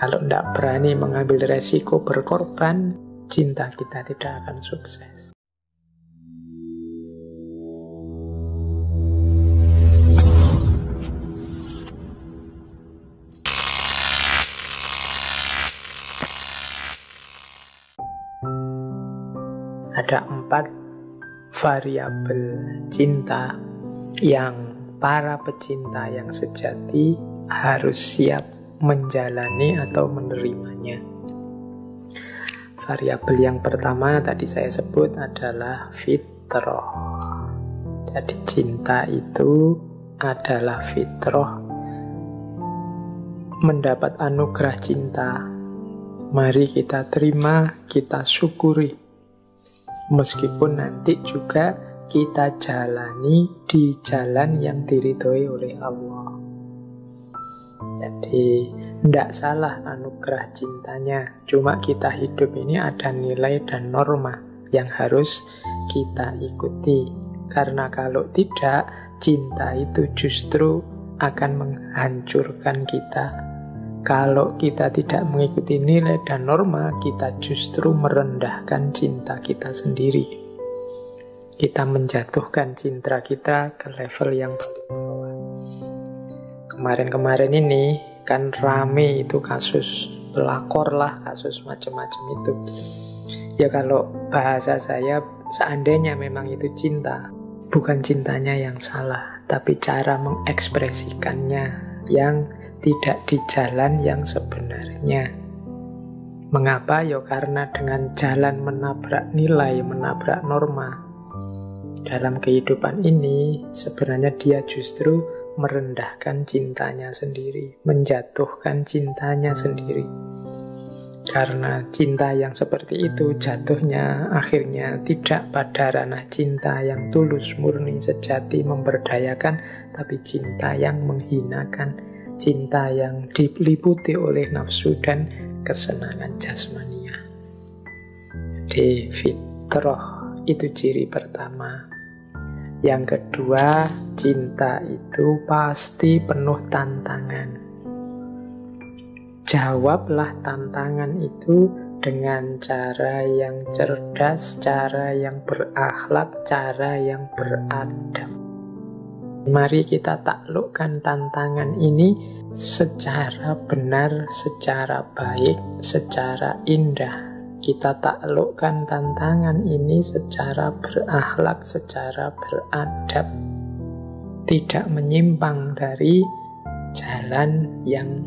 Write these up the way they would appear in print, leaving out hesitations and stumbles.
Kalau tidak berani mengambil resiko berkorban, cinta kita tidak akan sukses. Ada 4 variabel cinta yang para pecinta yang sejati harus siap menjalani atau menerimanya. Variabel yang pertama tadi saya sebut adalah fitrah. Jadi cinta itu adalah fitrah. Mendapat anugerah cinta, mari kita terima, kita syukuri. Meskipun nanti juga kita jalani di jalan yang diridhoi oleh Allah. Jadi tidak salah anugerah cintanya, cuma kita hidup ini ada nilai dan norma yang harus kita ikuti. Karena kalau tidak, cinta itu justru akan menghancurkan kita. Kalau kita tidak mengikuti nilai dan norma, kita justru merendahkan cinta kita sendiri. Kita menjatuhkan cinta kita ke level yang paling bawah. Kemarin-kemarin ini kan rame itu kasus pelakor lah, kasus macam-macam itu. Ya kalau bahasa saya, seandainya memang itu cinta, bukan cintanya yang salah, tapi cara mengekspresikannya yang tidak di jalan yang sebenarnya. Mengapa? Ya karena dengan jalan menabrak nilai, menabrak norma. Dalam kehidupan ini, sebenarnya dia justru merendahkan cintanya sendiri, menjatuhkan cintanya sendiri. Karena cinta yang seperti itu jatuhnya akhirnya tidak pada ranah cinta yang tulus, murni, sejati, memberdayakan, tapi cinta yang menghinakan, cinta yang diliputi oleh nafsu dan kesenangan jasmania. Jadi fitrah itu ciri pertama. Yang kedua, cinta itu pasti penuh tantangan. Jawablah tantangan itu dengan cara yang cerdas, cara yang berakhlak, cara yang beradab. Mari kita taklukkan tantangan ini secara benar, secara baik, secara indah. Kita taklukkan tantangan ini secara berakhlak, secara beradab. Tidak menyimpang dari jalan yang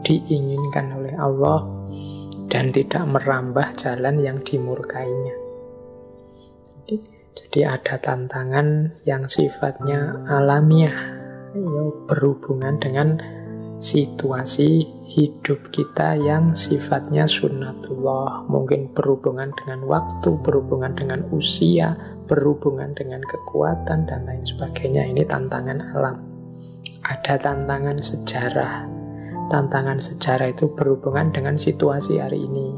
diinginkan oleh Allah dan tidak merambah jalan yang dimurkainya. Jadi ada tantangan yang sifatnya alamiah, berhubungan dengan situasi hidup kita yang sifatnya sunnatullah. Mungkin berhubungan dengan waktu, berhubungan dengan usia, berhubungan dengan kekuatan, dan lain sebagainya. Ini tantangan alam. Ada tantangan sejarah. Tantangan sejarah itu berhubungan dengan situasi hari ini.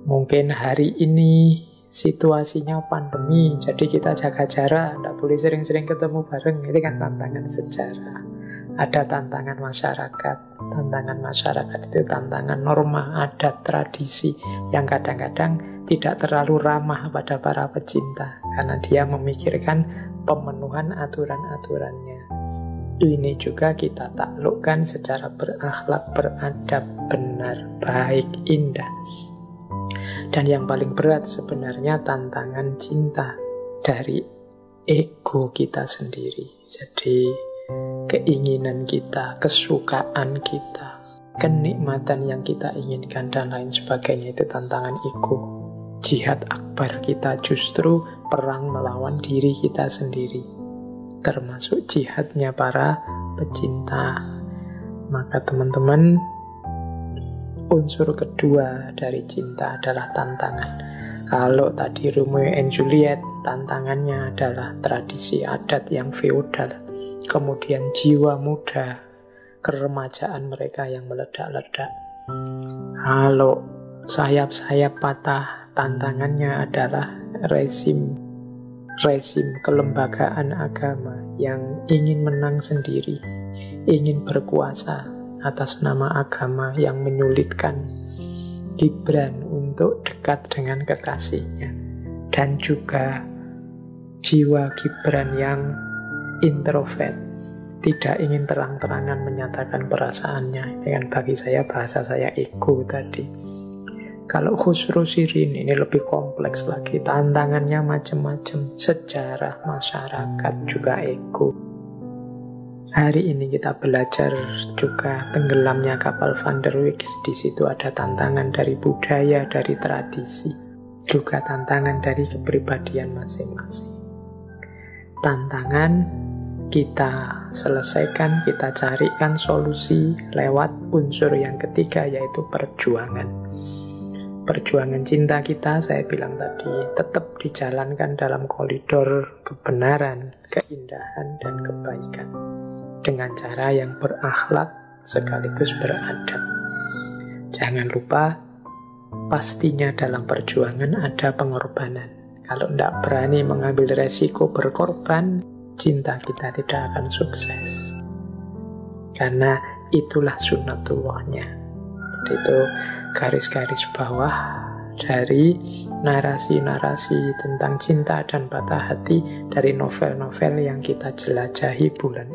Mungkin hari ini situasinya pandemi, jadi kita jaga jarak, tidak boleh sering-sering ketemu bareng. Ini kan tantangan sejarah. Ada tantangan masyarakat. Tantangan masyarakat itu tantangan norma, adat, tradisi yang kadang-kadang tidak terlalu ramah pada para pecinta karena dia memikirkan pemenuhan aturan-aturannya. Ini juga kita taklukkan secara berakhlak, beradab, benar, baik, indah. Dan yang paling berat sebenarnya tantangan cinta dari ego kita sendiri. Jadi keinginan kita, kesukaan kita, kenikmatan yang kita inginkan dan lain sebagainya, itu tantangan ego. Jihad akbar kita justru perang melawan diri kita sendiri, termasuk jihadnya para pecinta. Maka teman-teman, unsur kedua dari cinta adalah tantangan. Kalau tadi Romeo and Juliet, tantangannya adalah tradisi adat yang feodal, kemudian jiwa muda, keremajaan mereka yang meledak-ledak. Kalau sayap-sayap patah, tantangannya adalah rezim kelembagaan agama yang ingin menang sendiri, ingin berkuasa. atas nama agama yang menyulitkan Gibran untuk dekat dengan kekasihnya. Dan juga jiwa Gibran yang introvert, tidak ingin terang-terangan menyatakan perasaannya. Dengan bagi saya, bahasa saya ego tadi. Kalau Khusro Shirin ini lebih kompleks lagi, tantangannya macam-macam, sejarah masyarakat juga ego. Hari ini kita belajar juga tenggelamnya kapal Van der Wijk. Di situ ada tantangan dari budaya, dari tradisi, juga tantangan dari kepribadian masing-masing. Tantangan kita selesaikan, kita carikan solusi lewat unsur yang ketiga, yaitu perjuangan. Perjuangan cinta kita, saya bilang tadi, tetap dijalankan dalam koridor kebenaran, keindahan, dan kebaikan. Dengan cara yang berakhlak sekaligus beradab. Jangan lupa, pastinya dalam perjuangan ada pengorbanan. Kalau tidak berani mengambil resiko berkorban, cinta kita tidak akan sukses. Karena itulah sunnatullahnya. Itu garis-garis bawah dari narasi-narasi tentang cinta dan patah hati dari novel-novel yang kita jelajahi bulan